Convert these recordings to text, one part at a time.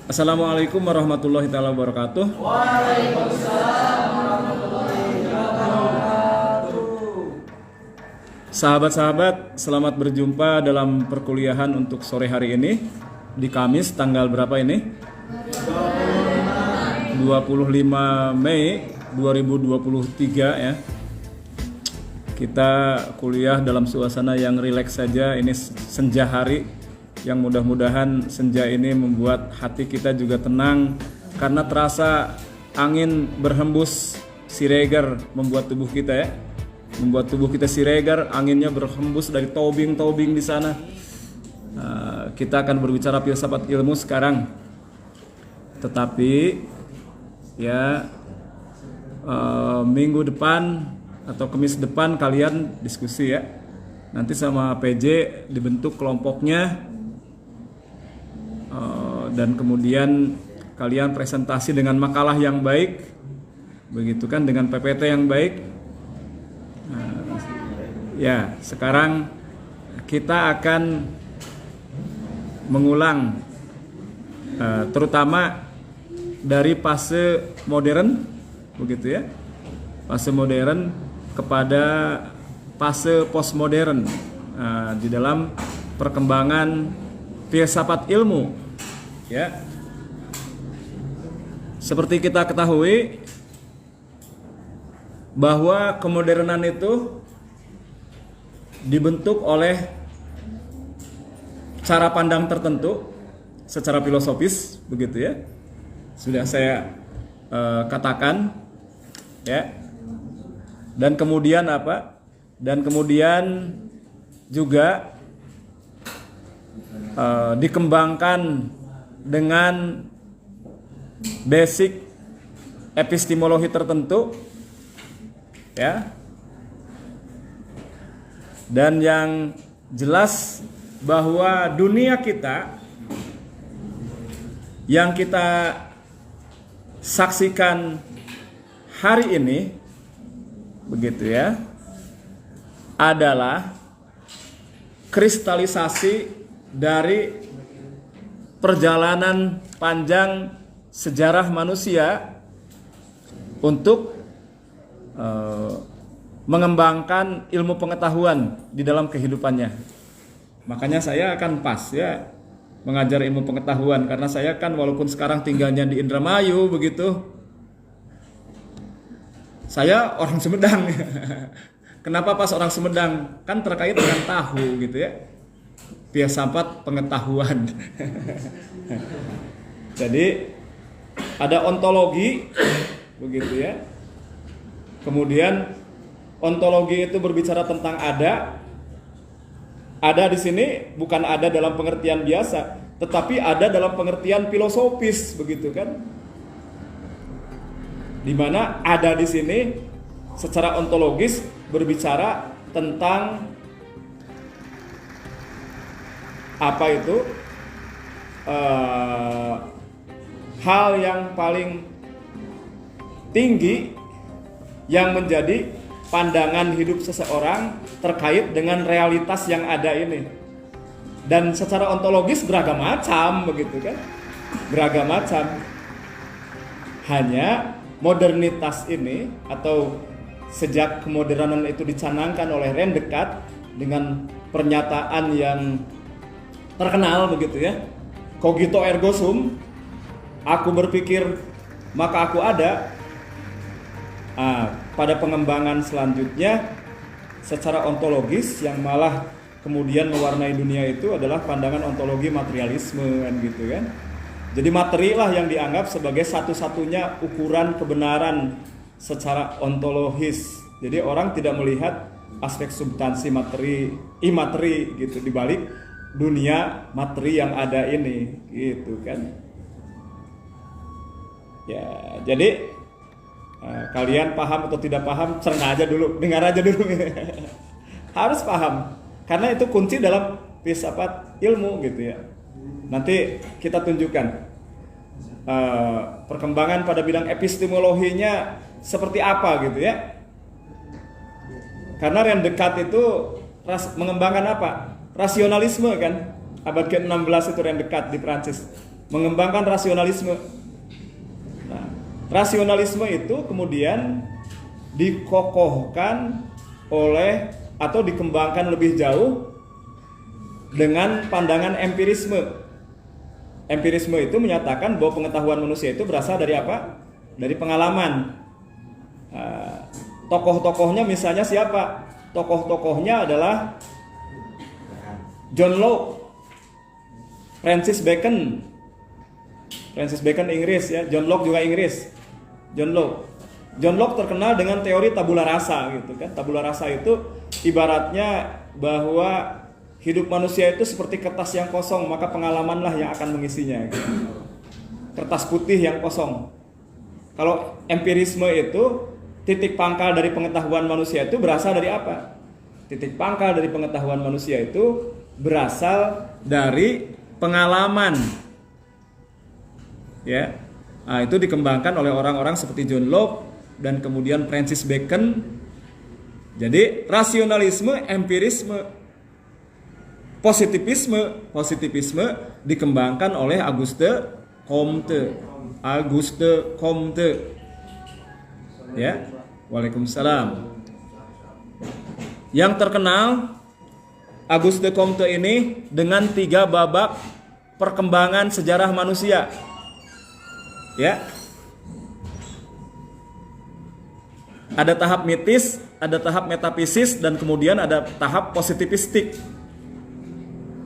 Assalamualaikum warahmatullahi wabarakatuh. Waalaikumsalam warahmatullahi wabarakatuh. Sahabat-sahabat, selamat berjumpa dalam perkuliahan untuk sore hari ini di Kamis tanggal berapa ini? 25 Mei 2023 ya. Kita kuliah dalam suasana yang rileks saja. Ini senja hari yang mudah-mudahan senja ini membuat hati kita juga tenang karena terasa angin berhembus siregar membuat tubuh kita ya. Membuat tubuh kita siregar, anginnya berhembus dari tobing-tobing di sana. Kita akan berbicara filsafat ilmu sekarang. Tetapi ya minggu depan atau Kamis depan kalian diskusi ya. Nanti sama PJ dibentuk kelompoknya dan kemudian kalian presentasi dengan makalah yang baik, begitu kan, dengan PPT yang baik. Ya, sekarang kita akan mengulang terutama dari fase modern, begitu ya, fase modern kepada fase postmodern di dalam perkembangan filsafat ilmu ya. Seperti kita ketahui bahwa kemodernan itu dibentuk oleh cara pandang tertentu secara filosofis, begitu ya. Sudah saya katakan ya. Dan kemudian apa? Dan kemudian juga dikembangkan dengan basic epistemologi tertentu ya. Dan yang jelas bahwa dunia kita yang kita saksikan hari ini, begitu ya, adalah kristalisasi dari perjalanan panjang sejarah manusia untuk mengembangkan ilmu pengetahuan di dalam kehidupannya. Makanya saya akan pas ya mengajar ilmu pengetahuan, karena saya kan walaupun sekarang tinggalnya di Indramayu begitu, saya orang Sumedang. Kenapa pas orang Sumedang? Kan terkait dengan tahu gitu ya. Filsafat pengetahuan. Jadi ada ontologi begitu ya. Kemudian ontologi itu berbicara tentang ada. Ada di sini bukan ada dalam pengertian biasa, tetapi ada dalam pengertian filosofis begitu kan. Di mana ada di sini secara ontologis berbicara tentang apa itu hal yang paling tinggi yang menjadi pandangan hidup seseorang terkait dengan realitas yang ada ini. Dan secara ontologis beragam macam begitu kan, beragam macam. Hanya modernitas ini atau sejak kemodernan itu dicanangkan oleh Rene Descartes dengan pernyataan yang terkenal begitu ya, cogito ergo sum, aku berpikir maka aku ada. Pada pengembangan selanjutnya secara ontologis yang malah kemudian mewarnai dunia itu adalah pandangan ontologi materialisme kan gitu kan. Jadi materi lah yang dianggap sebagai satu-satunya ukuran kebenaran secara ontologis. Jadi orang tidak melihat aspek substansi materi, imateri gitu di balik dunia materi yang ada ini gitu kan. Ya, jadi kalian paham atau tidak paham, cerna aja dulu, dengar aja dulu. Harus paham, karena itu kunci dalam filsafat ilmu gitu ya. Nanti kita tunjukkan perkembangan pada bidang epistemologinya seperti apa gitu ya. Karena Rene Descartes itu mengembangkan apa? Rasionalisme kan. Abad ke-16 itu Rene Descartes di Prancis mengembangkan rasionalisme. Nah, rasionalisme itu kemudian dikokohkan oleh atau dikembangkan lebih jauh dengan pandangan empirisme. Empirisme itu menyatakan bahwa pengetahuan manusia itu berasal dari apa? Dari pengalaman. Tokoh-tokohnya misalnya siapa? Tokoh-tokohnya adalah John Locke, Francis Bacon Inggris ya, John Locke juga Inggris. John Locke terkenal dengan teori tabula rasa gitu kan. Tabula rasa itu ibaratnya bahwa hidup manusia itu seperti kertas yang kosong, maka pengalamanlah yang akan mengisinya gitu. Kertas putih yang kosong. Kalau empirisme itu titik pangkal dari pengetahuan manusia itu berasal dari apa? Titik pangkal dari pengetahuan manusia itu berasal dari pengalaman. Ya. Nah, itu dikembangkan oleh orang-orang seperti John Locke dan kemudian Francis Bacon. Jadi rasionalisme, empirisme, positivisme dikembangkan oleh Auguste Comte. Ya. Waalaikumsalam. Yang terkenal Auguste Comte ini dengan 3 babak perkembangan sejarah manusia. Ya. Ada tahap mitis, ada tahap metafisis, dan kemudian ada tahap positivistik.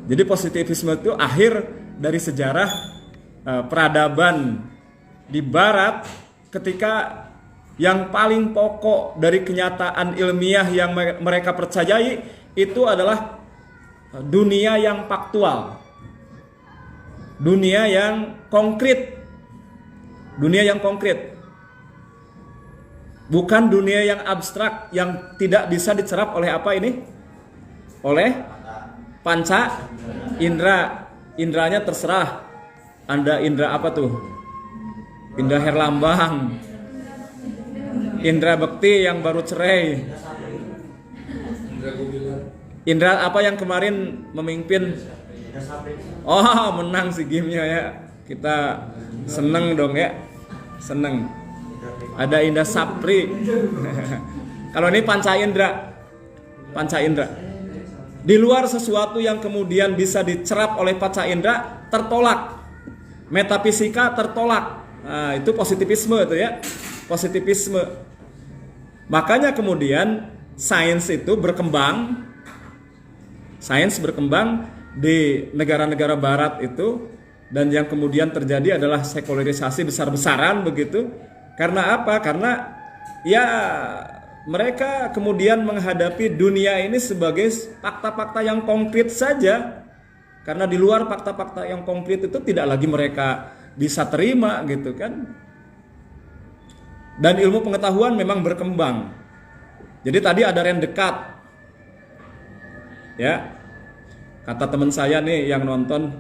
Jadi positivisme itu akhir dari sejarah peradaban di barat ketika yang paling pokok dari kenyataan ilmiah yang mereka percayai itu adalah dunia yang faktual. Dunia yang konkret. Bukan dunia yang abstrak yang tidak bisa dicerap oleh apa ini? Oleh panca indera. Inderanya terserah. Anda indera apa tuh? Indera Herlambang. Indra bekti yang baru cerai. Indra apa yang kemarin memimpin? Oh, menang si gamenya ya. Kita seneng dong ya. Seneng. Ada Indra Sapri. Kalau ini Panca Indra. Di luar sesuatu yang kemudian bisa dicerap oleh Panca Indra tertolak. Metafisika tertolak. Nah, itu positivisme itu ya. Positivisme. Makanya kemudian sains itu berkembang. Sains berkembang di negara-negara barat itu, dan yang kemudian terjadi adalah sekularisasi besar-besaran begitu. Karena apa? Karena ya mereka kemudian menghadapi dunia ini sebagai fakta-fakta yang konkret saja. Karena di luar fakta-fakta yang konkret itu tidak lagi mereka bisa terima gitu kan. Dan ilmu pengetahuan memang berkembang. Jadi tadi ada Rene Descartes. Ya. Kata teman saya nih yang nonton,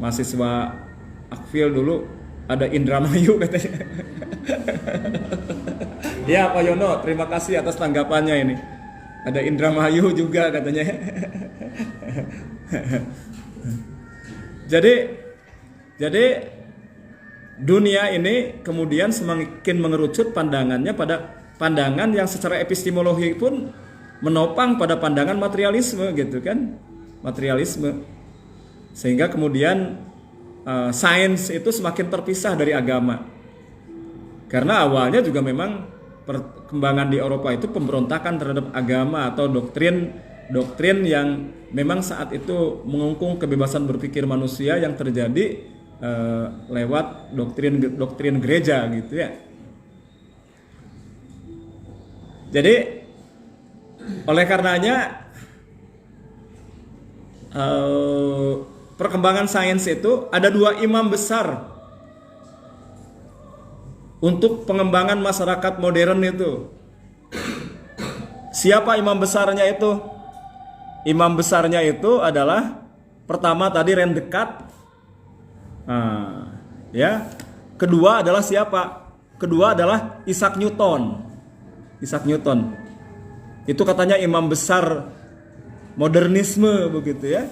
mahasiswa Akfil dulu, ada Indramayu katanya. Ya Pak Yono, terima kasih atas tanggapannya ini. Ada Indramayu juga katanya. Jadi dunia ini kemudian semakin mengerucut pandangannya pada pandangan yang secara epistemologi pun menopang pada pandangan materialisme gitu kan. Materialisme. Sehingga kemudian sains itu semakin terpisah dari agama. Karena awalnya juga memang perkembangan di Eropa itu pemberontakan terhadap agama atau doktrin yang memang saat itu mengungkung kebebasan berpikir manusia yang terjadi lewat doktrin gereja gitu ya. Jadi oleh karenanya perkembangan sains itu ada 2 imam besar untuk pengembangan masyarakat modern itu. Siapa imam besarnya itu? Imam besarnya itu adalah pertama tadi Rene Descartes. Ya. Kedua adalah siapa? Kedua adalah Isaac Newton. Itu katanya imam besar modernisme begitu ya.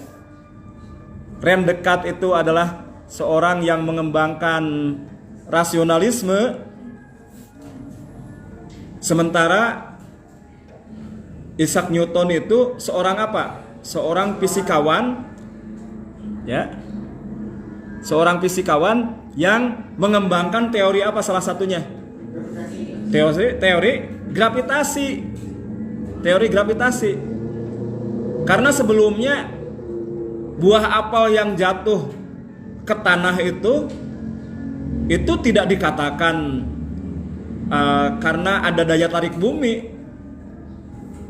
Rene Descartes itu adalah seorang yang mengembangkan rasionalisme, sementara Isaac Newton itu seorang apa? Seorang fisikawan, ya, seorang fisikawan yang mengembangkan teori apa salah satunya? Teori gravitasi. Teori gravitasi. Karena sebelumnya buah apel yang jatuh ke tanah itu tidak dikatakan karena ada daya tarik bumi.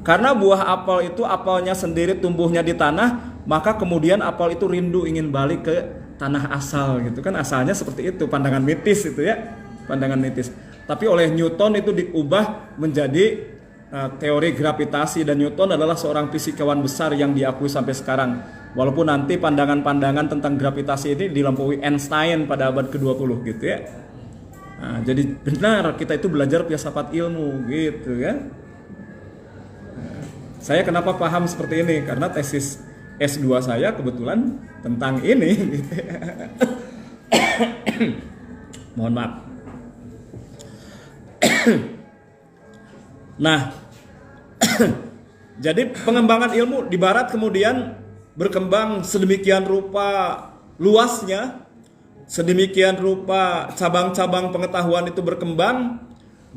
Karena buah apel itu apelnya sendiri tumbuhnya di tanah, maka kemudian apel itu rindu ingin balik ke tanah asal gitu kan, asalnya seperti itu, pandangan mitis itu ya, pandangan mitis. Tapi oleh Newton itu diubah menjadi teori gravitasi, dan Newton adalah seorang fisikawan besar yang diakui sampai sekarang. Walaupun nanti pandangan-pandangan tentang gravitasi ini dilampaui Einstein pada abad ke-20 gitu ya. Nah, jadi benar kita itu belajar filsafat ilmu gitu kan. Saya kenapa paham seperti ini? Karena tesis S2 saya kebetulan tentang ini. Mohon maaf. Nah, jadi pengembangan ilmu di barat kemudian berkembang sedemikian rupa luasnya, sedemikian rupa cabang-cabang pengetahuan itu berkembang,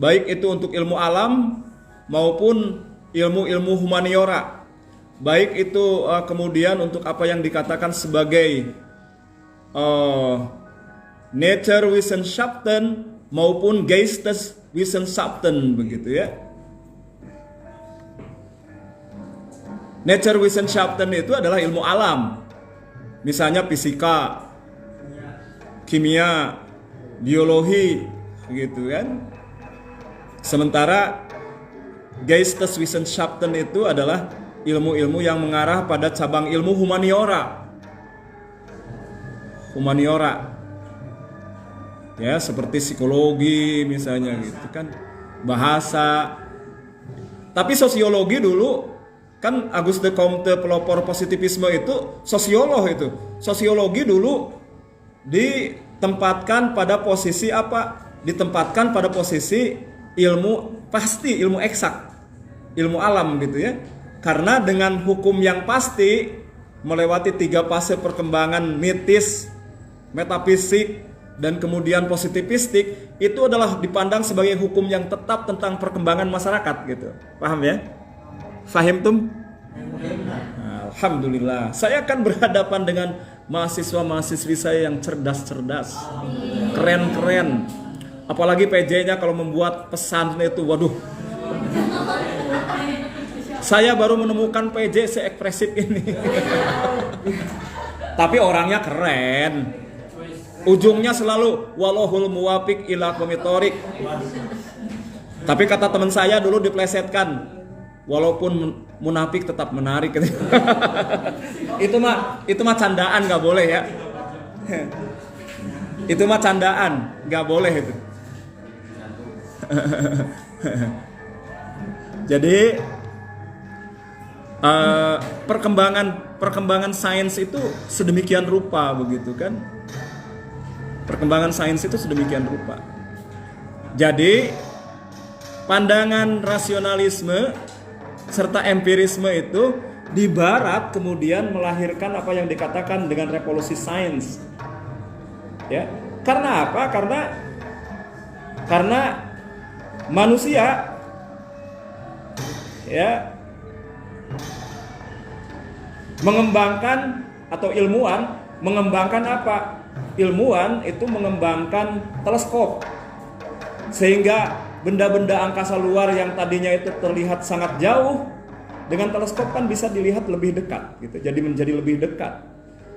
baik itu untuk ilmu alam maupun ilmu-ilmu humaniora, baik itu kemudian untuk apa yang dikatakan sebagai Naturwissenschaften maupun Geisteswissenschaften begitu ya. Naturwissenschaften itu adalah ilmu alam, misalnya fisika, kimia, biologi gitu kan. Sementara Geisteswissenschaften itu adalah ilmu-ilmu yang mengarah pada cabang ilmu humaniora. Humaniora. Ya, seperti psikologi misalnya gitu kan, bahasa. Tapi sosiologi dulu kan Auguste Comte, pelopor positivisme itu sosiolog itu. Sosiologi dulu ditempatkan pada posisi apa? Ditempatkan pada posisi ilmu pasti, ilmu eksak, ilmu alam gitu ya. Karena dengan hukum yang pasti melewati 3 fase perkembangan mitis, metafisik, dan kemudian positivistik, itu adalah dipandang sebagai hukum yang tetap tentang perkembangan masyarakat gitu. Paham ya? Fahim tum? Alhamdulillah. Saya akan berhadapan dengan mahasiswa-mahasiswi saya yang cerdas-cerdas, keren-keren. Apalagi PJ-nya kalau membuat pesan itu, waduh. Saya baru menemukan PJ se-ekspresif ini. Tapi orangnya keren. Ujungnya selalu walahul muwafiq ila aqwamit thoriq. Tapi kata teman saya dulu diplesetkan, walaupun munafik tetap menarik. Itu mah candaan, nggak boleh ya. Itu mah candaan, nggak boleh itu. Jadi perkembangan sains itu sedemikian rupa begitu kan. Perkembangan sains itu sedemikian rupa. Jadi pandangan rasionalisme serta empirisme itu di barat kemudian melahirkan apa yang dikatakan dengan revolusi sains. Ya. Karena apa? Karena manusia ya mengembangkan, atau ilmuwan mengembangkan apa? Ilmuwan itu mengembangkan teleskop, sehingga benda-benda angkasa luar yang tadinya itu terlihat sangat jauh, dengan teleskop kan bisa dilihat lebih dekat gitu. Jadi menjadi lebih dekat.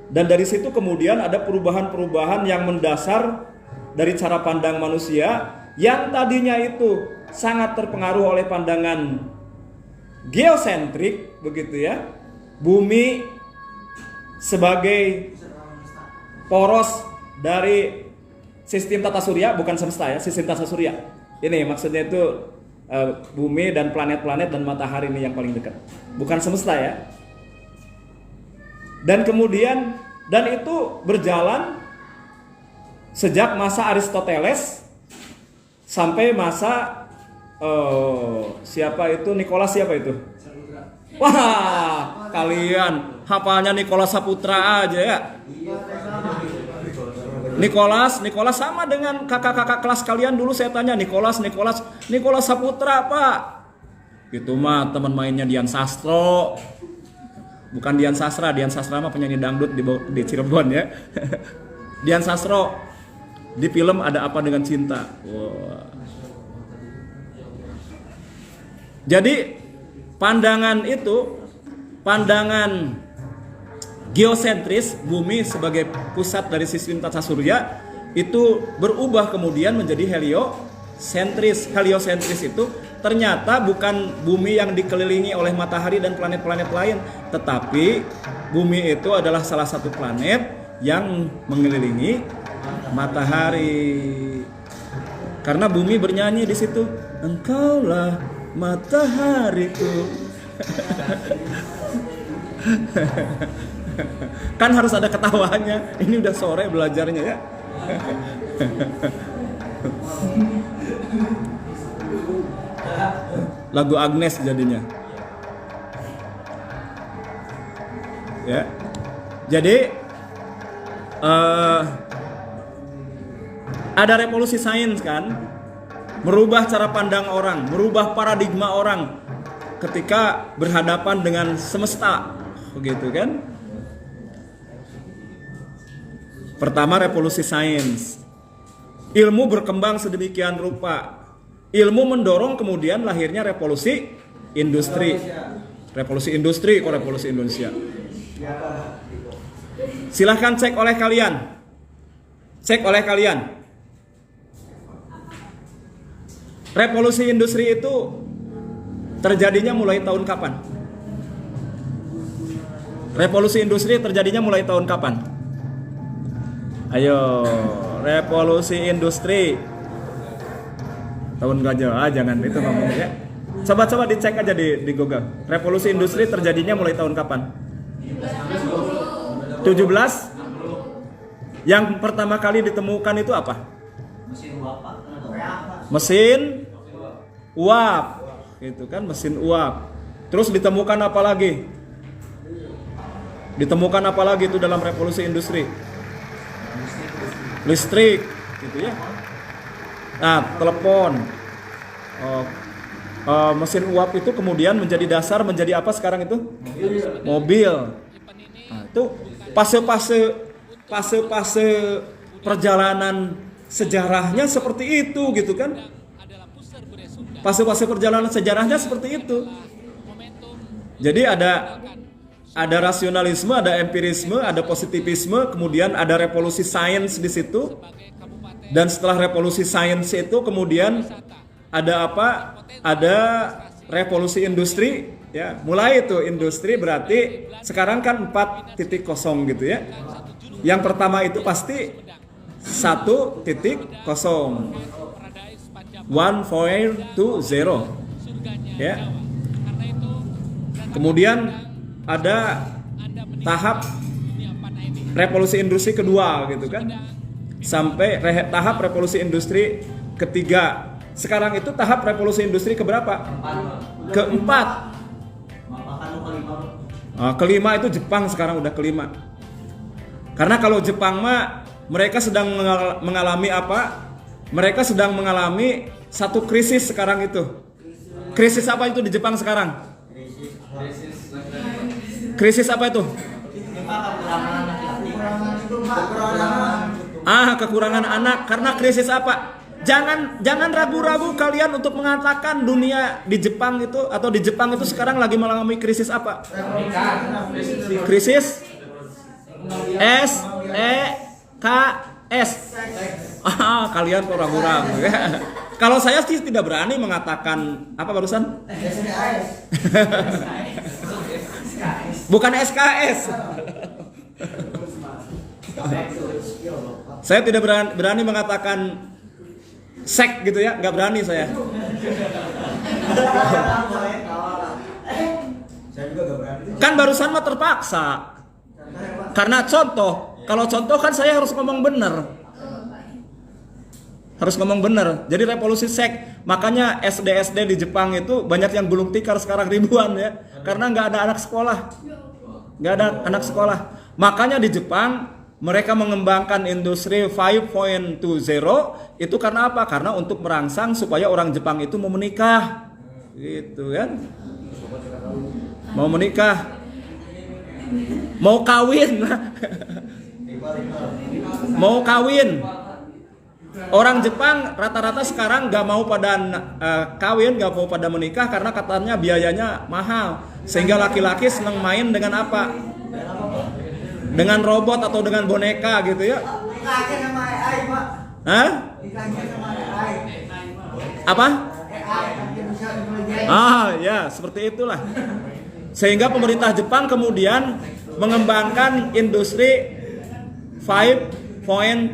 Dan dari situ kemudian ada perubahan-perubahan yang mendasar dari cara pandang manusia yang tadinya itu sangat terpengaruh oleh pandangan geosentrik begitu ya. Bumi sebagai poros dari sistem tata surya, bukan semesta ya, sistem tata surya. Ini maksudnya itu bumi dan planet-planet dan matahari ini yang paling dekat. Bukan semesta ya. Dan kemudian itu berjalan sejak masa Aristoteles sampai masa siapa itu? Nikolas siapa itu? Wah, kalian hafalnya Nikolas Saputra aja ya. Nikolas sama dengan kakak-kakak kelas kalian dulu saya tanya Nikolas Saputra Pak. Itu mah teman mainnya Dian Sastro. Bukan Dian Sastra mah penyanyi dangdut di Cirebon ya. Dian Sastro di film Ada Apa Dengan Cinta. Wow. Jadi pandangan geosentris, bumi sebagai pusat dari sistem tata surya itu berubah kemudian menjadi heliosentris. Heliosentris itu ternyata bukan bumi yang dikelilingi oleh matahari dan planet-planet lain, tetapi bumi itu adalah salah satu planet yang mengelilingi matahari. Karena bumi bernyanyi di situ, engkaulah matahariku. Kan harus ada ketawanya. Ini udah sore belajarnya ya. Lagu Agnes jadinya. Ya. Jadi ada revolusi sains kan, merubah cara pandang orang, merubah paradigma orang ketika berhadapan dengan semesta, begitu kan? Pertama revolusi sains, ilmu berkembang sedemikian rupa, ilmu mendorong kemudian lahirnya revolusi industri, revolusi Indonesia. Silahkan cek oleh kalian. Revolusi industri itu terjadinya mulai tahun kapan? Revolusi industri terjadinya mulai tahun kapan? Ayo, revolusi industri tahun gajah. Jangan itu ngomong ya. Coba dicek aja di Google. Revolusi industri terjadinya mulai tahun kapan? 17. Yang pertama kali ditemukan itu apa? Mesin uap. Itu kan mesin uap. Terus ditemukan apa lagi? Ditemukan apa lagi itu dalam revolusi industri? Listrik, gitu ya. Nah, telepon. Mesin uap itu kemudian menjadi dasar, menjadi apa sekarang itu? Mobil. Nah, itu fase perjalanan sejarahnya seperti itu, gitu kan? Fase perjalanan sejarahnya seperti itu. Jadi ada rasionalisme, ada empirisme, ada positivisme, kemudian ada revolusi sains di situ. Dan setelah revolusi sains itu kemudian ada apa? Ada revolusi industri, ya. Mulai itu industri berarti sekarang kan 4.0 gitu ya. Yang pertama itu pasti 1.0. 1.20 ya. Kemudian ada tahap revolusi industri kedua gitu kan, sampai tahap revolusi industri ketiga. Sekarang itu tahap revolusi industri keberapa? Keempat. Kelima itu Jepang, sekarang udah kelima. Karena kalau Jepang mah mereka sedang mengalami apa? Mereka sedang mengalami satu krisis sekarang itu. Krisis apa itu di Jepang sekarang? Krisis apa itu? Kekurangan anak. Karena krisis apa? Jangan ragu-ragu kalian untuk mengatakan dunia di Jepang itu atau di Jepang itu sekarang lagi mengalami krisis apa? Krisis SEKS. Kalian kok ragu-ragu ya. Kalau saya sih tidak berani mengatakan apa barusan? Bukan SKS. Saya tidak berani mengatakan sek gitu ya, nggak berani saya. Saya juga gak berani. Kan barusan mah terpaksa. Karena contoh, kalau contoh kan saya harus ngomong bener. Harus ngomong bener. Jadi revolusi seks, makanya SD di Jepang itu banyak yang gulung tikar sekarang ribuan ya. Karena nggak ada anak sekolah. Nggak ada anak sekolah. Makanya di Jepang mereka mengembangkan industri 5.20 itu karena apa? Karena untuk merangsang supaya orang Jepang itu mau menikah. Gitu kan. Mau menikah. Mau kawin. Mau kawin. Orang Jepang rata-rata sekarang gak mau pada kawin, gak mau pada menikah karena katanya biayanya mahal. Sehingga laki-laki senang main dengan apa? Dengan robot atau dengan boneka gitu ya. Hah? Apa? Ya, seperti itulah. Sehingga pemerintah Jepang kemudian mengembangkan industri 5.20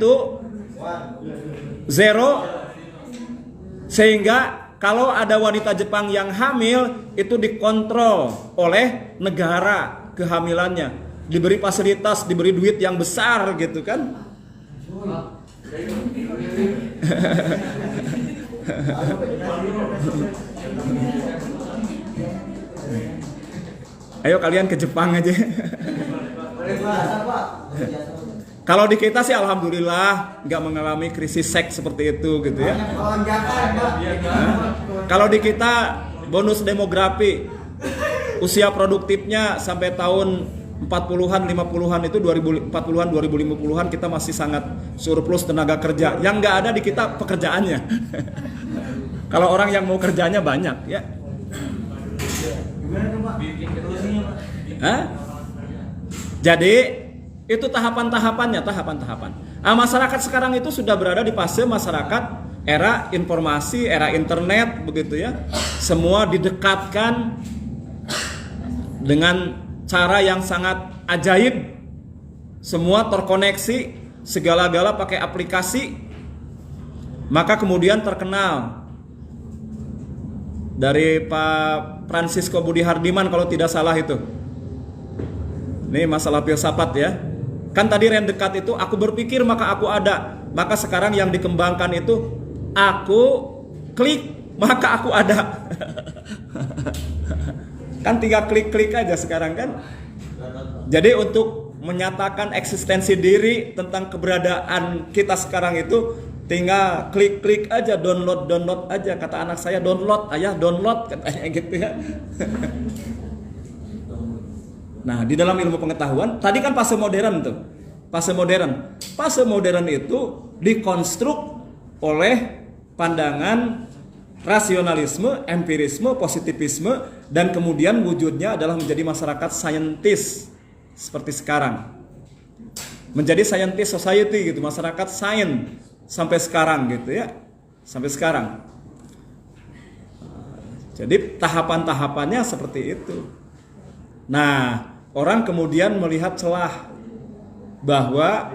sehingga kalau ada wanita Jepang yang hamil itu dikontrol oleh negara kehamilannya, diberi fasilitas, diberi duit yang besar gitu kan. Ayo kalian ke Jepang aja. Kalau di kita sih alhamdulillah nggak mengalami krisis seks seperti itu gitu ya. Kalau di kita bonus demografi, usia produktifnya sampai tahun 40-an, 50-an itu 2040-an, 2050-an kita masih sangat surplus tenaga kerja. Yang nggak ada di kita pekerjaannya. Kalau orang yang mau kerjanya banyak ya. Jadi itu tahapan-tahapannya, tahapan-tahapan. Masyarakat sekarang itu sudah berada di fase masyarakat era informasi, era internet begitu ya. Semua didekatkan dengan cara yang sangat ajaib. Semua terkoneksi, segala-gala pakai aplikasi. Maka kemudian terkenal dari Pak Francisco Budi Hardiman kalau tidak salah itu. Ini masalah filsafat ya. Kan tadi Rendekat itu aku berpikir maka aku ada. Maka sekarang yang dikembangkan itu aku klik maka aku ada. Kan tinggal klik-klik aja sekarang kan. Jadi untuk menyatakan eksistensi diri tentang keberadaan kita sekarang itu tinggal klik-klik aja, download aja. Kata anak saya download, ayah download katanya gitu ya. Nah, di dalam ilmu pengetahuan, tadi kan fase modern tuh. Fase modern itu dikonstruk oleh pandangan rasionalisme, empirisme, positivisme, dan kemudian wujudnya adalah menjadi masyarakat saintis seperti sekarang. Menjadi scientist society gitu, masyarakat sains sampai sekarang gitu ya. Sampai sekarang. Jadi tahapan-tahapannya seperti itu. Nah, orang kemudian melihat celah bahwa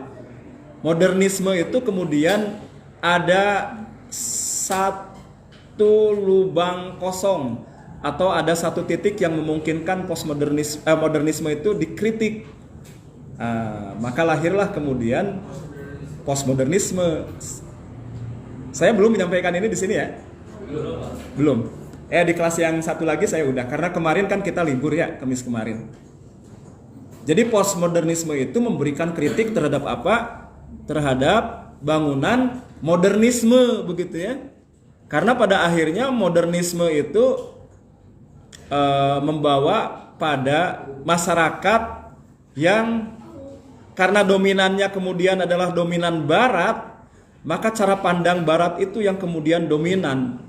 modernisme itu kemudian ada satu lubang kosong atau ada satu titik yang memungkinkan modernisme itu dikritik. Maka lahirlah kemudian postmodernisme. Saya belum menyampaikan ini di sini ya? Belum. Di kelas yang satu lagi saya udah, karena kemarin kan kita libur ya, Kamis kemarin. Jadi postmodernisme itu memberikan kritik terhadap apa? Terhadap bangunan modernisme begitu ya. Karena pada akhirnya modernisme itu membawa pada masyarakat yang karena dominannya kemudian adalah dominan barat, maka cara pandang barat itu yang kemudian dominan.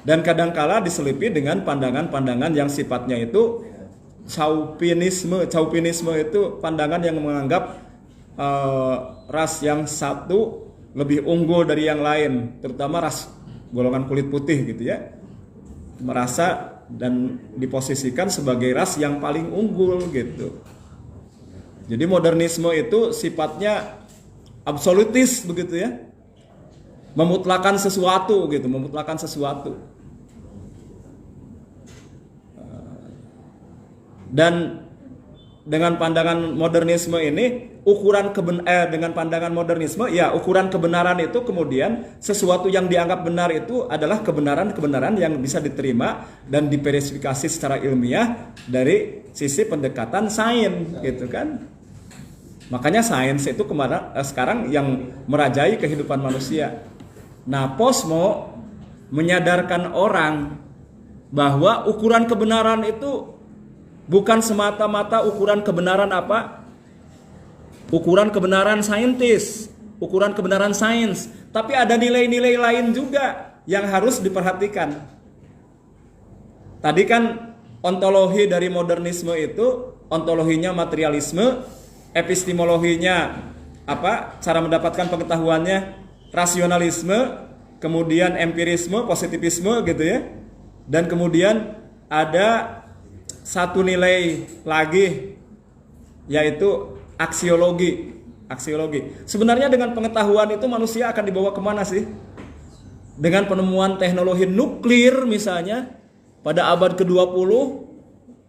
Dan kadangkala diselipi dengan pandangan-pandangan yang sifatnya itu Chauvinisme. Chauvinisme itu pandangan yang menganggap ras yang satu lebih unggul dari yang lain, terutama ras golongan kulit putih gitu ya. Merasa dan diposisikan sebagai ras yang paling unggul gitu. Jadi modernisme itu sifatnya absolutis begitu ya. Memutlakan sesuatu gitu, memutlakan sesuatu. Dan dengan pandangan modernisme ini, dengan pandangan modernisme, ya ukuran kebenaran itu kemudian sesuatu yang dianggap benar itu adalah kebenaran-kebenaran yang bisa diterima dan diverifikasi secara ilmiah dari sisi pendekatan sains, gitu kan? Makanya sains itu sekarang yang merajai kehidupan manusia. Nah, posmo menyadarkan orang bahwa ukuran kebenaran itu bukan semata-mata ukuran kebenaran apa? Ukuran kebenaran saintis, ukuran kebenaran sains, tapi ada nilai-nilai lain juga yang harus diperhatikan. Tadi kan ontologi dari modernisme itu, ontologinya materialisme, epistemologinya apa? Cara mendapatkan pengetahuannya rasionalisme, kemudian empirisme, positivisme gitu ya. Dan kemudian ada satu nilai lagi, yaitu aksiologi. Sebenarnya dengan pengetahuan itu manusia akan dibawa kemana sih? Dengan penemuan teknologi nuklir misalnya pada abad ke-20,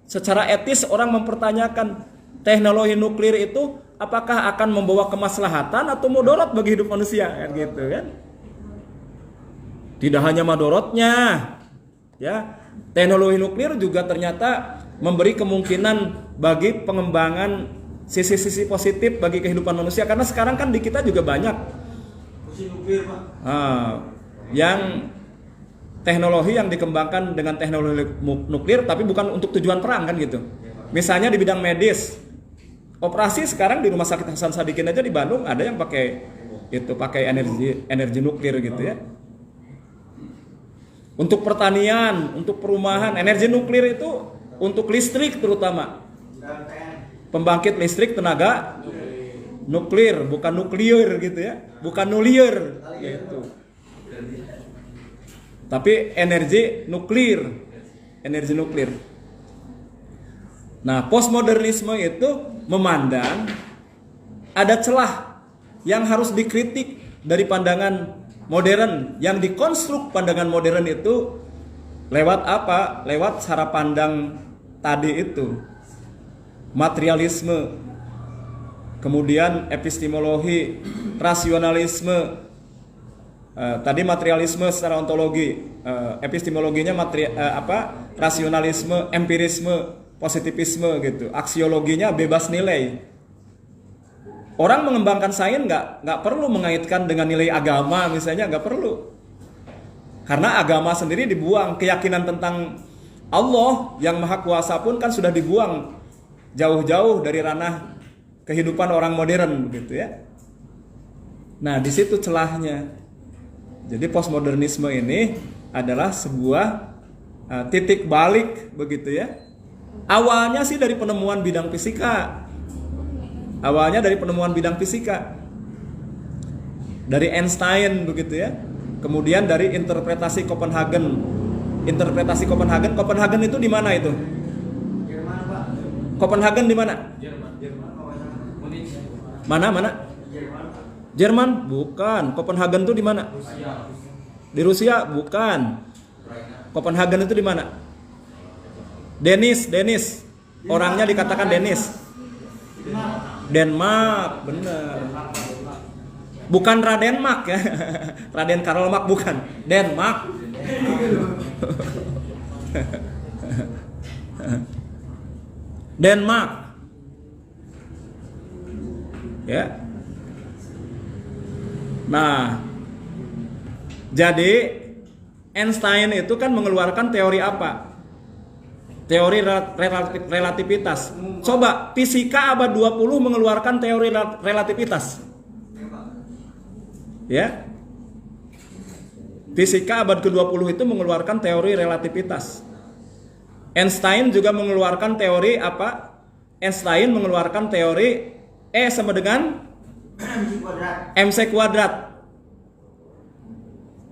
secara etis orang mempertanyakan teknologi nuklir itu apakah akan membawa kemaslahatan atau mudarat bagi hidup manusia, kan gitu kan? Tidak hanya mudaratnya, ya. Teknologi nuklir juga ternyata memberi kemungkinan bagi pengembangan sisi-sisi positif bagi kehidupan manusia, karena sekarang kan di kita juga banyak yang teknologi yang dikembangkan dengan teknologi nuklir tapi bukan untuk tujuan perang kan gitu. Misalnya di bidang medis, operasi sekarang di Rumah Sakit Hasan Sadikin aja di Bandung ada yang pakai energi nuklir gitu ya. Untuk pertanian, untuk perumahan, energi nuklir itu untuk listrik terutama. Pembangkit listrik tenaga nuklir, bukan nuklir gitu ya. Bukan nulier gitu. Tapi energi nuklir. Nah, postmodernisme itu memandang ada celah yang harus dikritik dari pandangan modern, yang dikonstruk pandangan modern itu lewat apa? Lewat cara pandang tadi itu. Materialisme, kemudian epistemologi, rasionalisme. Tadi materialisme secara ontologi, epistemologinya rasionalisme, empirisme, positivisme gitu. Aksiologinya bebas nilai. Orang mengembangkan sains nggak perlu mengaitkan dengan nilai agama misalnya, nggak perlu, karena agama sendiri dibuang. Keyakinan tentang Allah yang maha kuasa pun kan sudah dibuang jauh-jauh dari ranah kehidupan orang modern gitu ya. Nah, di situ celahnya. Jadi postmodernisme ini adalah sebuah titik balik begitu ya. Awalnya sih dari penemuan bidang fisika. Dari Einstein begitu ya. Kemudian dari interpretasi Copenhagen. Copenhagen itu di mana itu? Jerman, Pak. Copenhagen di mana? Jerman. Mana? Jerman? Bukan. Copenhagen itu di mana? Di Rusia? Bukan. Copenhagen itu di mana? Dennis. Orangnya dikatakan Dennis. Denmark, benar. Bukan Raden Mark ya. Raden Karl Marx bukan. Denmark. Denmark. Ya. Nah, jadi Einstein itu kan mengeluarkan teori apa? Teori relativitas. Coba fisika abad 20 mengeluarkan teori relativitas. Ya. Fisika abad ke-20 itu mengeluarkan teori relativitas. Einstein juga mengeluarkan teori apa? Einstein mengeluarkan teori E sama dengan MC kuadrat.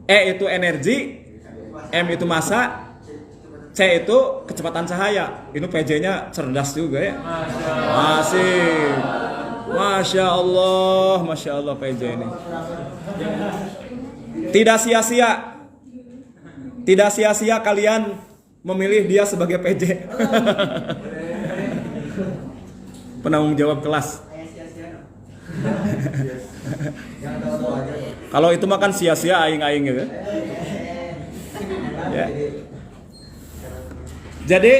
E itu energi, M itu massa, C itu kecepatan cahaya. Ini PJ-nya cerdas juga ya. Masya Allah PJ ini. Tidak sia-sia kalian memilih dia sebagai PJ. penanggung jawab kelas. Kayak sia-sia. Jangan tahu-tahu aja. Kalau itu makan sia-sia aing-aing gitu. Ya. Jadi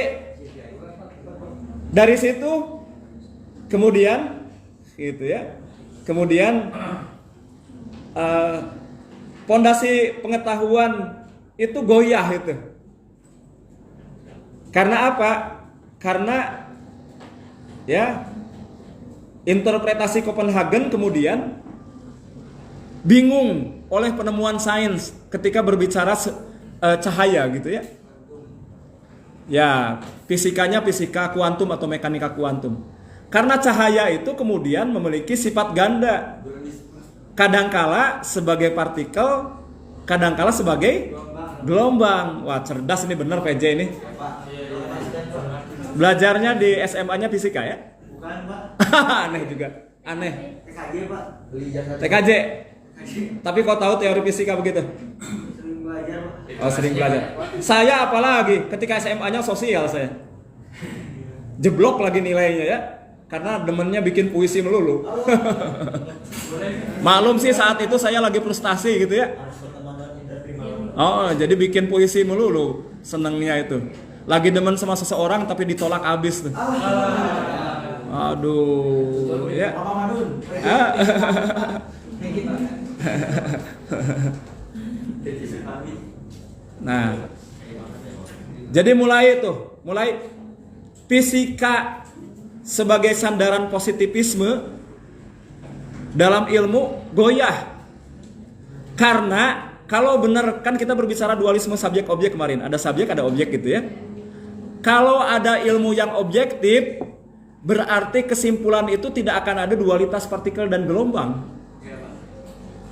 dari situ kemudian gitu ya. Kemudian pondasi pengetahuan itu goyah itu. Karena apa? Karena ya interpretasi Copenhagen kemudian bingung oleh penemuan sains ketika berbicara cahaya gitu ya. Ya, fisikanya fisika kuantum atau mekanika kuantum. Karena cahaya itu kemudian memiliki sifat ganda. Kadangkala sebagai partikel, kadangkala sebagai gelombang. Wah, cerdas ini bener PJ ini. Belajarnya di SMA-nya fisika ya? Bukan, Pak. Aneh juga. Aneh. TKJ, Pak. Beli jasa. TKJ. Tapi kau tahu teori fisika begitu? Sering belajar, Pak. Oh, sering belajar. Saya apalagi ketika SMA-nya sosial saya. Jeblok lagi nilainya ya. Karena demennya bikin puisi melulu. Maklum sih saat itu saya lagi frustasi gitu ya. Oh, jadi bikin puisi melulu. Senengnya itu. Lagi demen sama seseorang tapi ditolak abis tuh. Aduh, ya. Papa Madun. Nah, jadi mulai fisika sebagai sandaran positivisme dalam ilmu goyah. Karena kalau benar kan kita berbicara dualisme subjek objek kemarin, ada subjek ada objek gitu ya. Kalau ada ilmu yang objektif, berarti kesimpulan itu tidak akan ada dualitas partikel dan gelombang.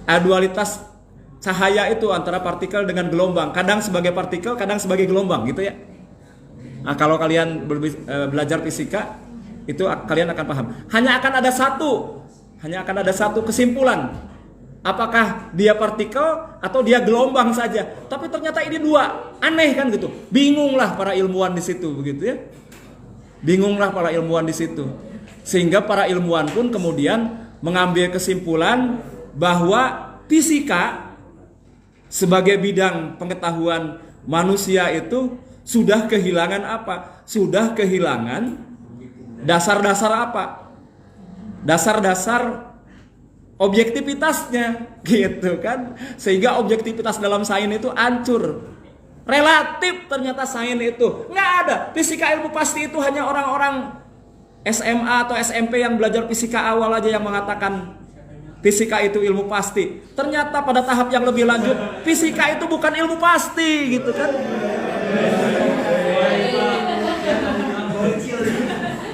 Ada dualitas cahaya itu antara partikel dengan gelombang, kadang sebagai partikel, kadang sebagai gelombang gitu ya. Nah, kalau kalian belajar fisika itu kalian akan paham. Hanya akan ada satu kesimpulan. Apakah dia partikel atau dia gelombang saja? Tapi ternyata ini dua, aneh kan gitu. Bingunglah para ilmuwan di situ begitu ya. Bingunglah para ilmuwan di situ. Sehingga para ilmuwan pun kemudian mengambil kesimpulan bahwa fisika sebagai bidang pengetahuan manusia itu sudah kehilangan apa? Sudah kehilangan dasar-dasar apa? Dasar-dasar objektivitasnya gitu kan. Sehingga objektivitas dalam sains itu hancur. Relatif ternyata sains itu nggak ada. Fisika ilmu pasti itu hanya orang-orang SMA atau SMP yang belajar fisika awal aja yang mengatakan fisika itu ilmu pasti. Ternyata pada tahap yang lebih lanjut, fisika itu bukan ilmu pasti gitu kan.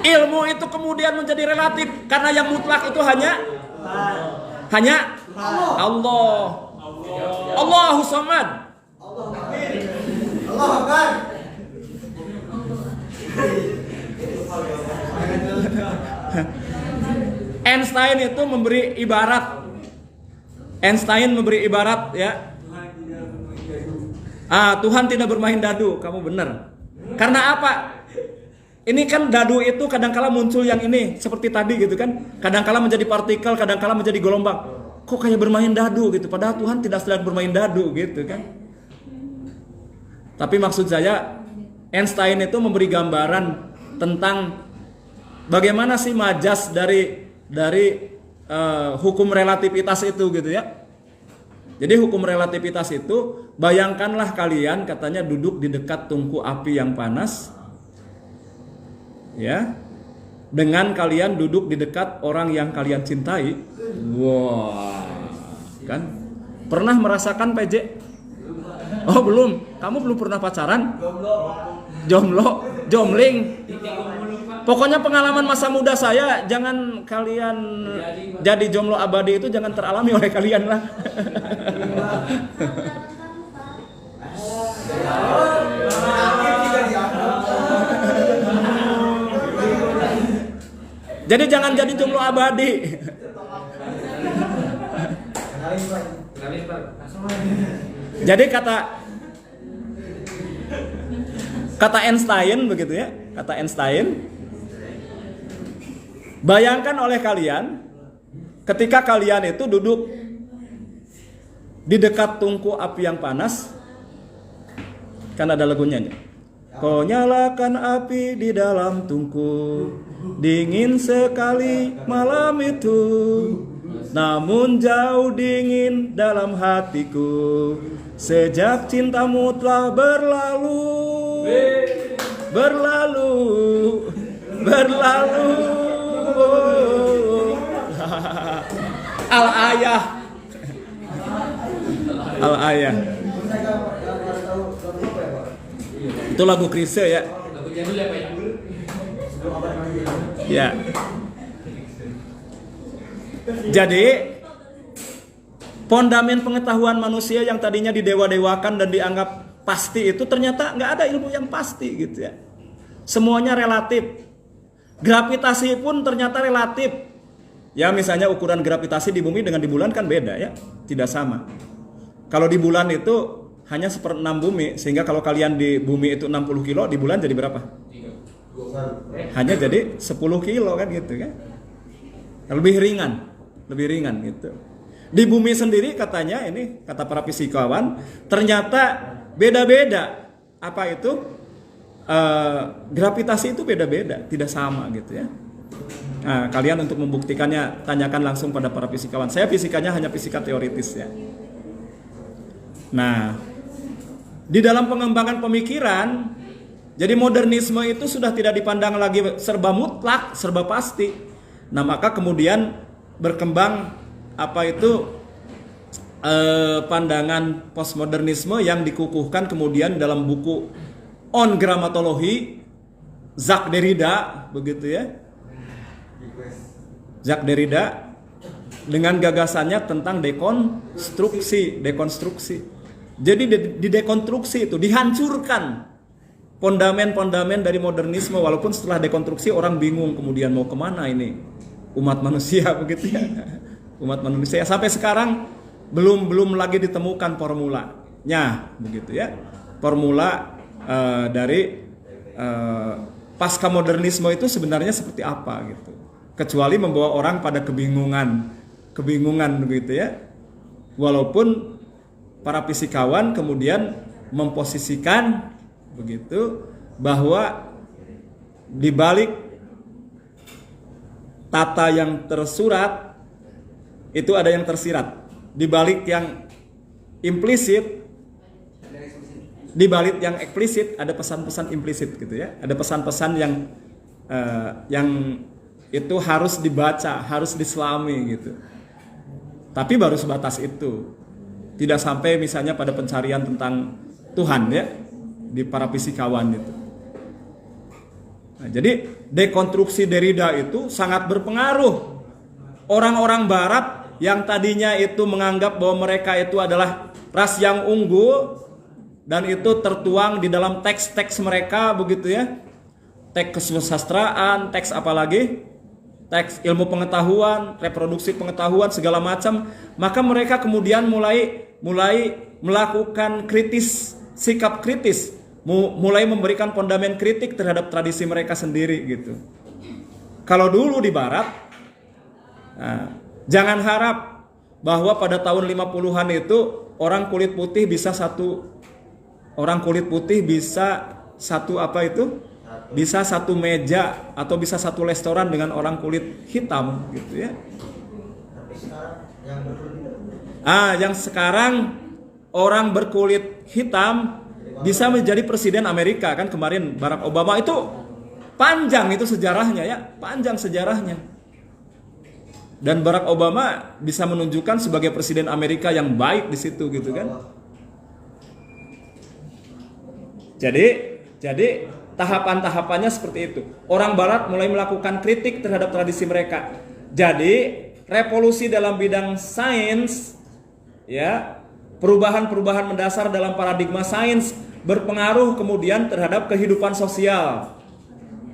Ilmu itu kemudian menjadi relatif karena yang mutlak itu hanya Allah. Allahu Samad. Allah Akbar. Einstein itu memberi ibarat ya. Tuhan tidak bermain dadu. Kamu benar. Karena apa? Ini kan dadu itu kadangkala muncul yang ini seperti tadi gitu kan. Kadangkala menjadi partikel, kadangkala menjadi gelombang. Kok kayak bermain dadu gitu. Padahal Tuhan tidak sedang bermain dadu gitu kan. Tapi maksud saya Einstein itu memberi gambaran tentang bagaimana sih majas dari hukum relativitas itu gitu ya. Jadi hukum relativitas itu, bayangkanlah kalian katanya duduk di dekat tungku api yang panas, ya, dengan kalian duduk di dekat orang yang kalian cintai. Wah, kan? Pernah merasakan PJ? Oh belum, kamu belum pernah pacaran? Jomling. Pokoknya pengalaman masa muda saya, jangan kalian jadi jomblo abadi itu jangan teralami oleh kalian lah. Jadi jangan jadi jomblo abadi. Jadi kata Einstein begitu ya, kata Einstein, Bayangkan oleh kalian ketika kalian itu duduk di dekat tungku api yang panas, kan ada lagunya nih. Kau nyalakan api di dalam tungku, dingin sekali malam itu, namun jauh dingin dalam hatiku, sejak cintamu telah berlalu, berlalu, berlalu. Al-ayah, Al-ayah. Itu lagu Chrisye ya. Ya. Jadi fondamen pengetahuan manusia yang tadinya didewa-dewakan dan dianggap pasti itu ternyata nggak ada ilmu yang pasti gitu ya. Semuanya relatif. Gravitasi pun ternyata relatif. Ya misalnya ukuran gravitasi di bumi dengan di bulan kan beda ya, tidak sama. Kalau di bulan itu hanya 1/6 bumi, sehingga kalau kalian di bumi itu 60 kilo, di bulan jadi berapa? Hanya jadi 10 kilo kan gitu kan. Lebih ringan gitu. Di bumi sendiri katanya ini, kata para fisikawan, ternyata beda-beda. Apa itu? Gravitasi itu beda-beda, tidak sama gitu ya. Nah, kalian untuk membuktikannya tanyakan langsung pada para fisikawan. Saya fisikanya hanya fisika teoritis ya. Nah, di dalam pengembangan pemikiran, jadi modernisme itu sudah tidak dipandang lagi serba mutlak, serba pasti. Nah, maka kemudian berkembang apa itu pandangan postmodernisme yang dikukuhkan kemudian dalam buku On Grammatology Jacques Derrida, begitu ya. Jacques Derrida dengan gagasannya tentang dekonstruksi. Jadi didekonstruksi itu, dihancurkan fondamen-fondamen dari modernisme, walaupun setelah dekonstruksi orang bingung kemudian mau kemana ini umat manusia begitu ya. Umat manusia sampai sekarang belum lagi ditemukan formulanya begitu ya. Formula dari pasca modernisme itu sebenarnya seperti apa gitu. Kecuali membawa orang pada kebingungan begitu ya. Walaupun para fisikawan kemudian memposisikan begitu bahwa di balik tata yang tersurat itu ada yang tersirat, di balik yang implisit, di balik yang eksplisit ada pesan-pesan implisit gitu ya. Ada pesan-pesan yang itu harus dibaca, harus diselami gitu. Tapi baru sebatas itu. Tidak sampai misalnya pada pencarian tentang Tuhan ya di para fisikawan itu. Nah, jadi dekonstruksi Derrida itu sangat berpengaruh. Orang-orang Barat yang tadinya itu menganggap bahwa mereka itu adalah ras yang unggul dan itu tertuang di dalam teks-teks mereka begitu ya. Teks kesusastraan, teks apalagi? Teks ilmu pengetahuan, reproduksi pengetahuan segala macam, maka mereka kemudian mulai melakukan sikap kritis, mulai memberikan fondamen kritik terhadap tradisi mereka sendiri gitu. Kalau dulu di Barat, nah, jangan harap bahwa pada tahun 50-an itu orang kulit putih bisa satu bisa satu meja atau bisa satu restoran dengan orang kulit hitam gitu ya. Yang sekarang orang berkulit hitam bisa menjadi presiden Amerika kan, kemarin Barack Obama itu panjang itu sejarahnya ya, panjang sejarahnya. Dan Barack Obama bisa menunjukkan sebagai presiden Amerika yang baik di situ gitu kan. Jadi tahapan-tahapannya seperti itu. Orang Barat mulai melakukan kritik terhadap tradisi mereka. Jadi revolusi dalam bidang sains, ya, perubahan-perubahan mendasar dalam paradigma sains berpengaruh kemudian terhadap kehidupan sosial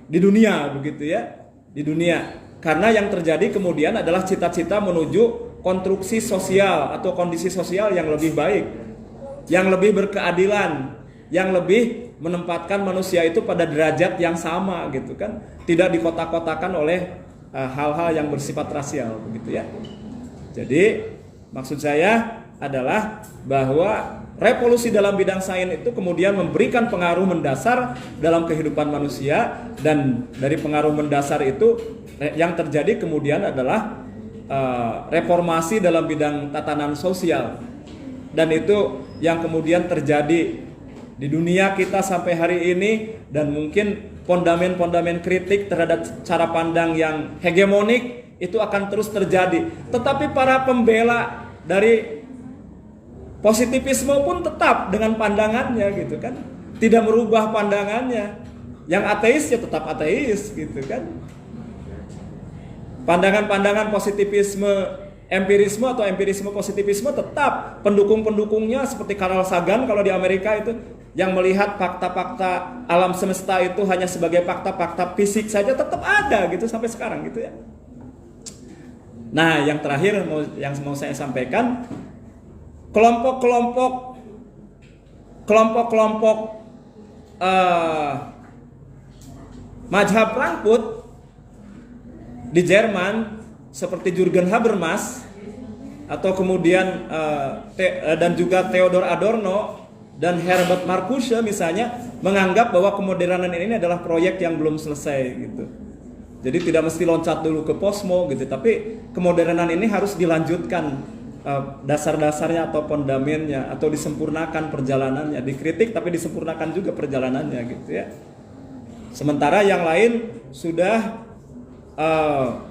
di dunia, begitu ya, di dunia. Karena yang terjadi kemudian adalah cita-cita menuju konstruksi sosial atau kondisi sosial yang lebih baik, yang lebih berkeadilan, yang lebih menempatkan manusia itu pada derajat yang sama gitu kan, tidak dikotak-kotakan oleh hal-hal yang bersifat rasial begitu ya. Jadi maksud saya adalah bahwa revolusi dalam bidang sains itu kemudian memberikan pengaruh mendasar dalam kehidupan manusia, dan dari pengaruh mendasar itu yang terjadi kemudian adalah reformasi dalam bidang tatanan sosial, dan itu yang kemudian terjadi di dunia kita sampai hari ini, dan mungkin fondamen-fondamen kritik terhadap cara pandang yang hegemonik itu akan terus terjadi. Tetapi para pembela dari positivisme pun tetap dengan pandangannya gitu kan, tidak merubah pandangannya. Yang ateis ya tetap ateis gitu kan. Pandangan-pandangan positivisme empirisme atau empirisme positivisme tetap, pendukung-pendukungnya seperti Carl Sagan kalau di Amerika itu, yang melihat fakta-fakta alam semesta itu hanya sebagai fakta-fakta fisik saja, tetap ada gitu sampai sekarang gitu ya. Nah, yang terakhir yang mau saya sampaikan, kelompok-kelompok mazhab Frankfurt di Jerman seperti Jürgen Habermas atau kemudian dan juga Theodor Adorno dan Herbert Marcuse misalnya, menganggap bahwa kemodernan ini adalah proyek yang belum selesai gitu. Jadi tidak mesti loncat dulu ke posmo gitu, tapi kemodernan ini harus dilanjutkan dasar-dasarnya atau fondamennya, atau disempurnakan perjalanannya, dikritik tapi disempurnakan juga perjalanannya gitu ya. Sementara yang lain sudah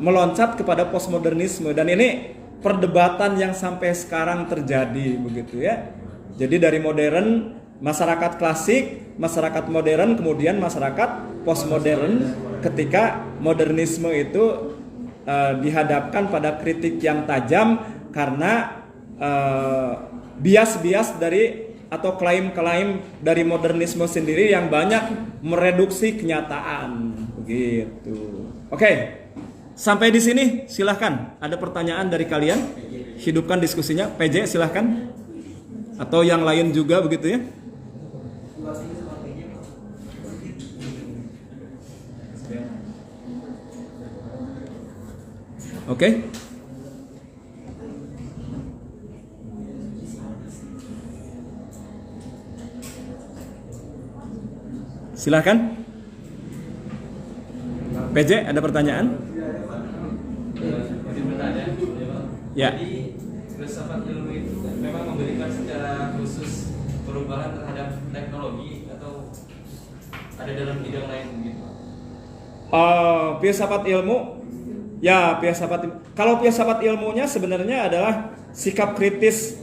meloncat kepada postmodernisme, dan ini perdebatan yang sampai sekarang terjadi begitu ya. Jadi dari modern, masyarakat klasik, masyarakat modern, kemudian masyarakat postmodern, ketika modernisme itu dihadapkan pada kritik yang tajam karena bias-bias dari atau klaim-klaim dari modernisme sendiri yang banyak mereduksi kenyataan begitu. Oke, sampai di sini silahkan. Ada pertanyaan dari kalian? Hidupkan diskusinya. PJ silahkan. Atau yang lain juga begitu ya. Oke. Silahkan. PJ, ada pertanyaan? Ya. Jadi filsafat ilmu itu memang memberikan secara khusus perubahan terhadap teknologi atau ada dalam bidang lain begitu? Filsafat ilmu, ya kalau filsafat ilmunya sebenarnya adalah sikap kritis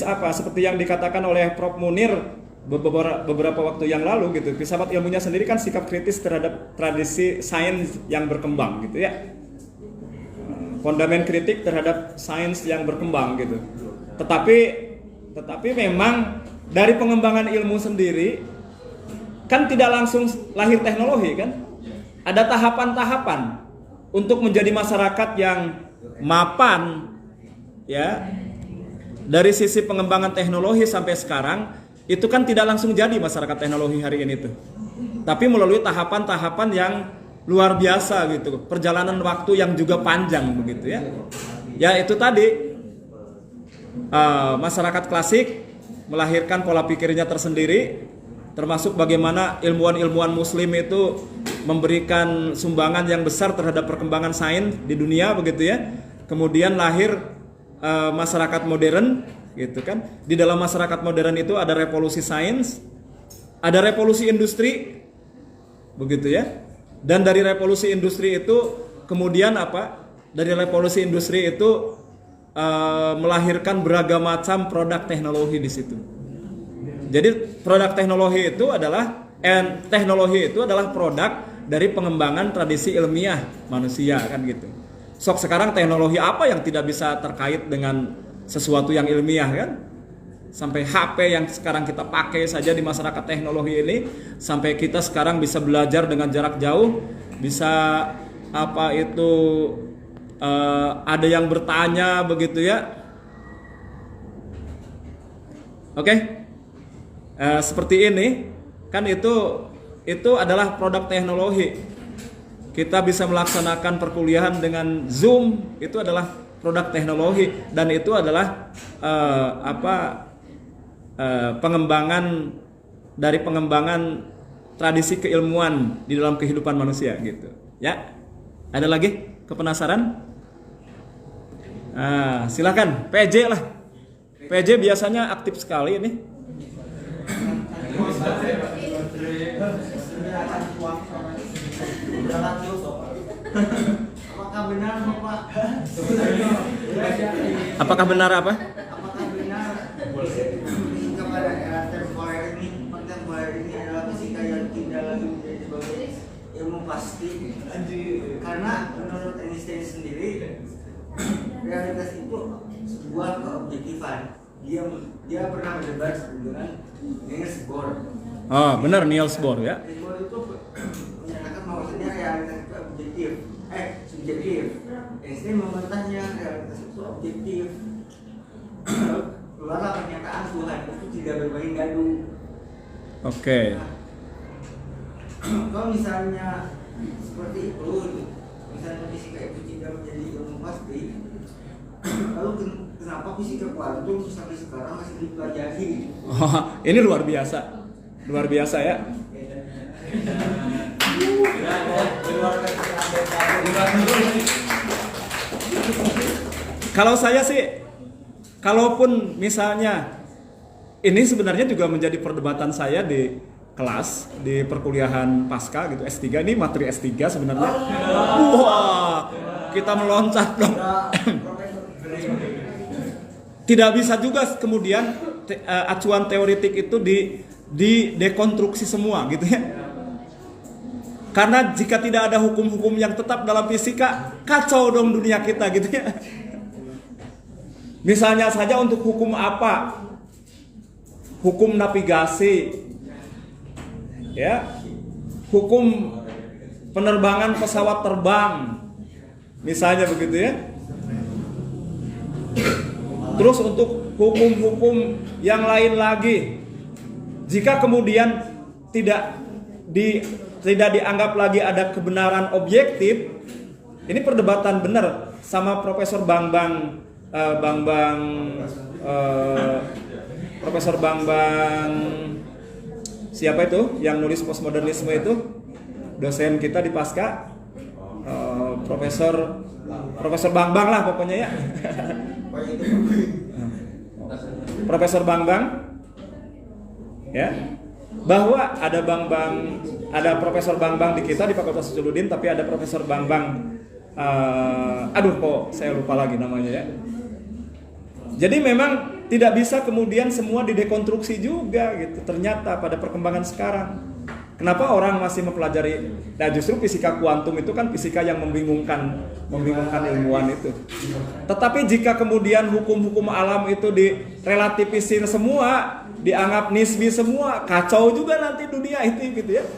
apa? Seperti yang dikatakan oleh Prof. Munir beberapa waktu yang lalu gitu. Filsafat ilmunya sendiri kan sikap kritis terhadap tradisi sains yang berkembang gitu ya. Fondamen kritik terhadap sains yang berkembang gitu. Tetapi memang dari pengembangan ilmu sendiri kan tidak langsung lahir teknologi kan. Ada tahapan-tahapan untuk menjadi masyarakat yang mapan ya. Dari sisi pengembangan teknologi sampai sekarang itu kan tidak langsung jadi masyarakat teknologi hari ini tuh. Tapi melalui tahapan-tahapan yang luar biasa gitu, perjalanan waktu yang juga panjang begitu ya. Ya itu tadi masyarakat klasik melahirkan pola pikirnya tersendiri, termasuk bagaimana ilmuwan-ilmuwan muslim itu memberikan sumbangan yang besar terhadap perkembangan sains di dunia begitu ya. Kemudian lahir masyarakat modern gitu kan. Di dalam masyarakat modern itu ada revolusi sains, ada revolusi industri begitu ya. Dan dari revolusi industri itu kemudian apa? Dari revolusi industri itu melahirkan beragam macam produk teknologi di situ. Jadi produk teknologi itu adalah produk dari pengembangan tradisi ilmiah manusia kan gitu. Sok sekarang teknologi apa yang tidak bisa terkait dengan sesuatu yang ilmiah kan? Sampai HP yang sekarang kita pakai saja di masyarakat teknologi ini, sampai kita sekarang bisa belajar dengan jarak jauh, bisa apa itu ada yang bertanya begitu ya. Oke. Seperti ini kan itu adalah produk teknologi. kita bisa melaksanakan perkuliahan dengan Zoom, itu adalah produk teknologi dan itu adalah pengembangan dari pengembangan tradisi keilmuan di dalam kehidupan manusia gitu. Ya, ada lagi kepenasaran? Silakan PJ lah. PJ biasanya aktif sekali ini. Apakah benar Bapak? Apakah benar apa? Apakah benar kepada era temporer ini adalah fisika yang tidak lagi menjadi sebagai ilmu pasti? Karena menurut Einstein sendiri realitas itu sebuah keobjektifan. Dia pernah berdebat dengan Niels Bohr. Oh, benar Niels Bohr ya. Niels Bohr itu menyatakan bahwasanya realitas itu subjektif. Einstein membantahnya realitas itu objektif. Keluarlah pernyataan Tuhan itu tidak bermain gaduh. Oke. Kalau misalnya seperti itu, misalnya fisika itu tidak menjadi ilmu pasti, lalu kenapa fisika kuantum sampai sekarang masih dipelajari? Oh, ini luar biasa ya. Kalau saya sih, kalaupun misalnya ini sebenarnya juga menjadi perdebatan saya di kelas di perkuliahan pasca gitu S3, ini materi S3 sebenarnya. Wah, kita meloncat dong. Tidak bisa juga kemudian acuan teoritik itu di dekonstruksi semua gitu ya. Karena jika tidak ada hukum-hukum yang tetap dalam fisika, kacau dong dunia kita gitu ya. Misalnya saja untuk hukum apa? Hukum navigasi. Ya. Hukum penerbangan pesawat terbang. Misalnya begitu ya. Terus untuk hukum-hukum yang lain lagi, jika kemudian tidak dianggap lagi ada kebenaran objektif, ini perdebatan benar sama Profesor Profesor Bambang siapa itu yang nulis postmodernisme itu, dosen kita di Pasca, Profesor Bambang lah pokoknya ya. Profesor Bambang ya, bahwa ada Profesor Bambang di kita di Fakultas Usuludin, tapi ada Profesor Bambang kok saya lupa lagi namanya ya. Jadi memang tidak bisa kemudian semua didekonstruksi juga gitu. Ternyata pada perkembangan sekarang, kenapa orang masih mempelajari? Nah, justru fisika kuantum itu kan fisika yang membingungkan ilmuwan itu. Tetapi jika kemudian hukum-hukum alam itu direlativisir semua, dianggap nisbi semua, kacau juga nanti dunia itu gitu ya.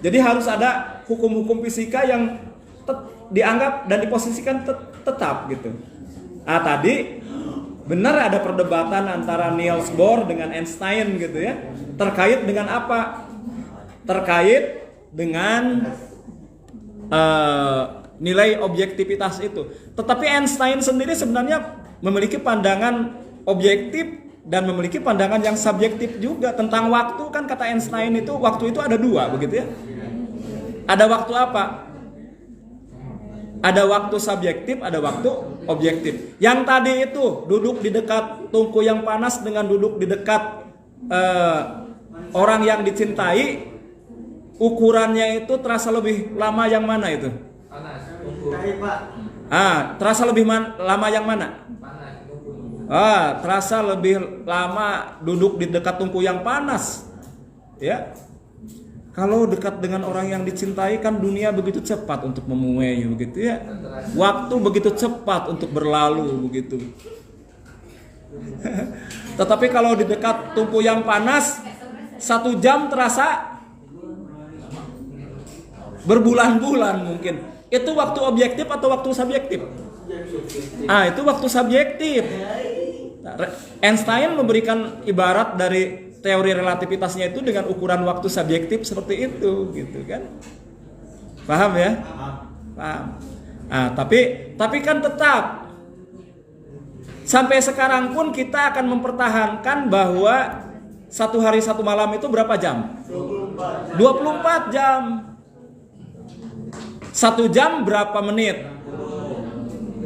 Jadi harus ada hukum-hukum fisika yang dianggap dan diposisikan tetap gitu. Tadi benar ada perdebatan antara Niels Bohr dengan Einstein gitu ya. Terkait dengan apa? Terkait dengan nilai objektivitas itu. Tetapi Einstein sendiri sebenarnya memiliki pandangan objektif dan memiliki pandangan yang subjektif juga tentang waktu. Kan kata Einstein itu waktu itu ada dua begitu ya. Ada waktu apa? Ada waktu subjektif, ada waktu objektif. Yang tadi itu duduk di dekat tungku yang panas dengan duduk di dekat orang yang dicintai, ukurannya itu terasa lebih lama yang mana itu? Panas. Terasa lebih lama yang mana? Panas. Terasa lebih lama duduk di dekat tungku yang panas. Ya. Kalau dekat dengan orang yang dicintai kan dunia begitu cepat untuk memuai begitu ya. Waktu begitu cepat untuk berlalu begitu. Tetapi kalau di dekat tungku yang panas 1 jam terasa berbulan-bulan mungkin. Itu waktu objektif atau waktu subjektif? Itu waktu subjektif. Einstein memberikan ibarat dari teori relativitasnya itu dengan ukuran waktu subjektif seperti itu gitu kan. Paham ya? Paham? Nah, tapi kan tetap sampai sekarang pun kita akan mempertahankan bahwa satu hari satu malam itu berapa jam? 24 jam. 1 jam berapa menit?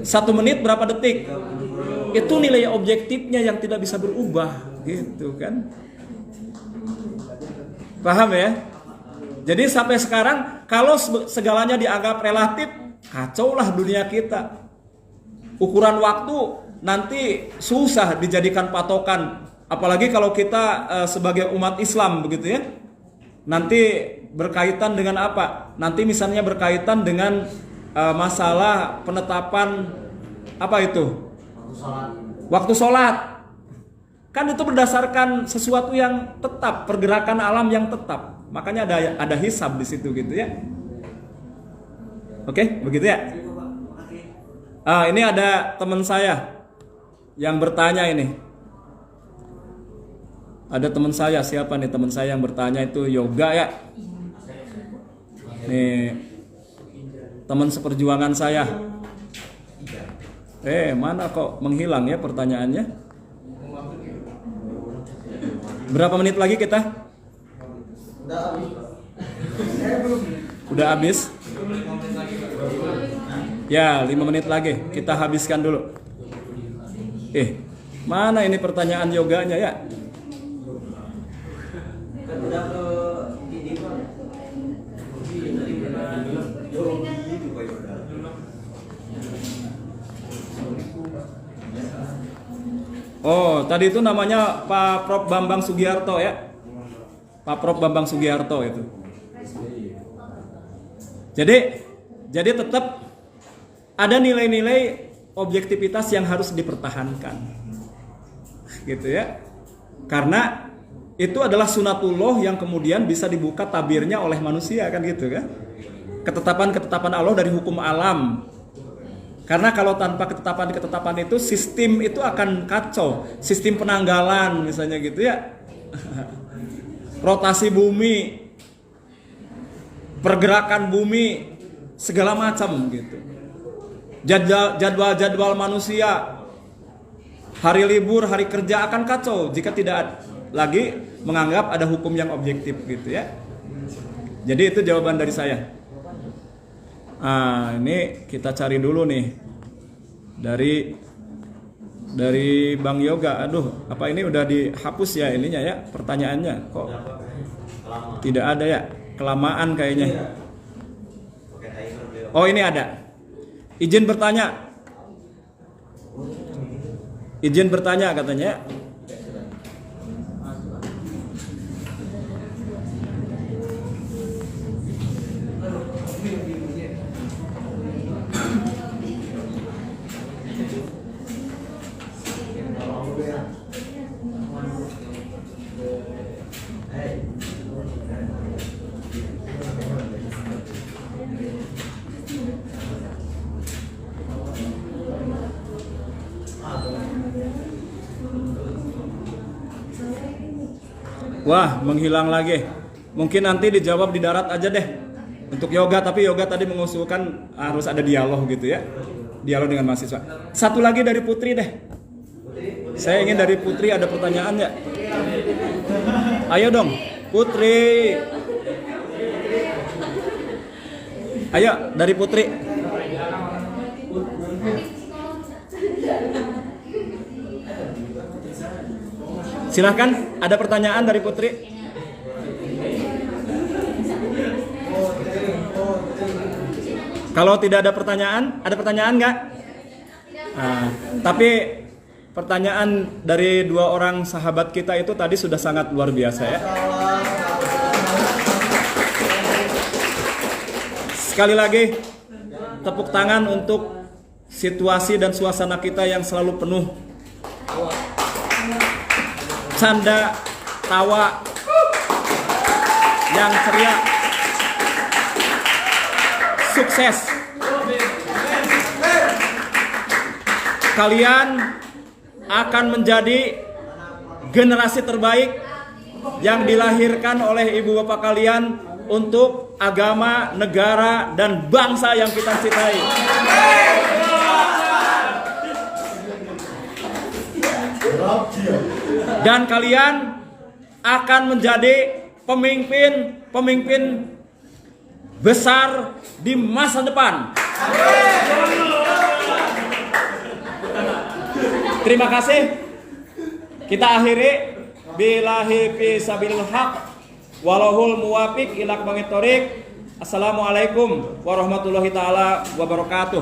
1 menit berapa detik? Itu nilai objektifnya yang tidak bisa berubah, gitu kan? Paham ya? Jadi sampai sekarang kalau segalanya dianggap relatif, kacaulah dunia kita. Ukuran waktu nanti susah dijadikan patokan, apalagi kalau kita sebagai umat Islam begitu ya. Nanti berkaitan dengan apa? Nanti misalnya berkaitan dengan masalah penetapan apa itu? Waktu sholat. Kan itu berdasarkan sesuatu yang tetap, pergerakan alam yang tetap. Makanya ada hisab di situ gitu ya. Oke, begitu ya. Ini ada teman saya yang bertanya ini. Ada teman saya, siapa nih teman saya yang bertanya itu yoga ya? Nih, teman seperjuangan saya. Mana kok menghilang ya pertanyaannya? Berapa menit lagi kita? Udah habis? Ya, 5 menit lagi. Kita habiskan dulu. Mana ini pertanyaan yoganya ya? Oh, tadi itu namanya Pak Prof Bambang Sugiarto ya. Pak Prof Bambang Sugiarto itu. Jadi tetap ada nilai-nilai objektivitas yang harus dipertahankan. Gitu ya. Karena itu adalah sunatullah yang kemudian bisa dibuka tabirnya oleh manusia kan gitu kan. Ketetapan-ketetapan Allah dari hukum alam. Karena kalau tanpa ketetapan-ketetapan itu sistem itu akan kacau. Sistem penanggalan misalnya gitu ya. Rotasi bumi, pergerakan bumi, segala macam gitu. Jadwal-jadwal manusia, hari libur, hari kerja akan kacau jika tidak lagi menganggap ada hukum yang objektif gitu ya. Jadi itu jawaban dari saya. Ini kita cari dulu nih dari Bang Yoga. Aduh, apa ini udah dihapus ya ininya ya pertanyaannya? Kok tidak ada ya? Kelamaan kayaknya. Oh, ini ada. Izin bertanya. Izin bertanya katanya. Wah, menghilang lagi. Mungkin nanti dijawab di darat aja deh. Untuk yoga, tapi yoga tadi mengusulkan harus ada dialog gitu ya. Dialog dengan mahasiswa. Satu lagi dari Putri deh. Saya ingin dari Putri ada pertanyaan ya. Ayo dong, Putri. Ayo dari Putri. Silahkan, ada pertanyaan dari Putri? Kalau tidak ada pertanyaan nggak? Tapi pertanyaan dari 2 orang sahabat kita itu tadi sudah sangat luar biasa ya. Sekali lagi, tepuk tangan untuk situasi dan suasana kita yang selalu penuh canda, tawa, yang ceria, sukses. Kalian akan menjadi generasi terbaik yang dilahirkan oleh ibu bapak kalian untuk agama, negara, dan bangsa yang kita cintai. Dan kalian akan menjadi pemimpin besar di masa depan. Terima kasih. Kita akhiri. Billahi fisabilil haq walahul muwafiq ila aqwamit thoriq. Assalamualaikum warahmatullahi taala wabarakatuh.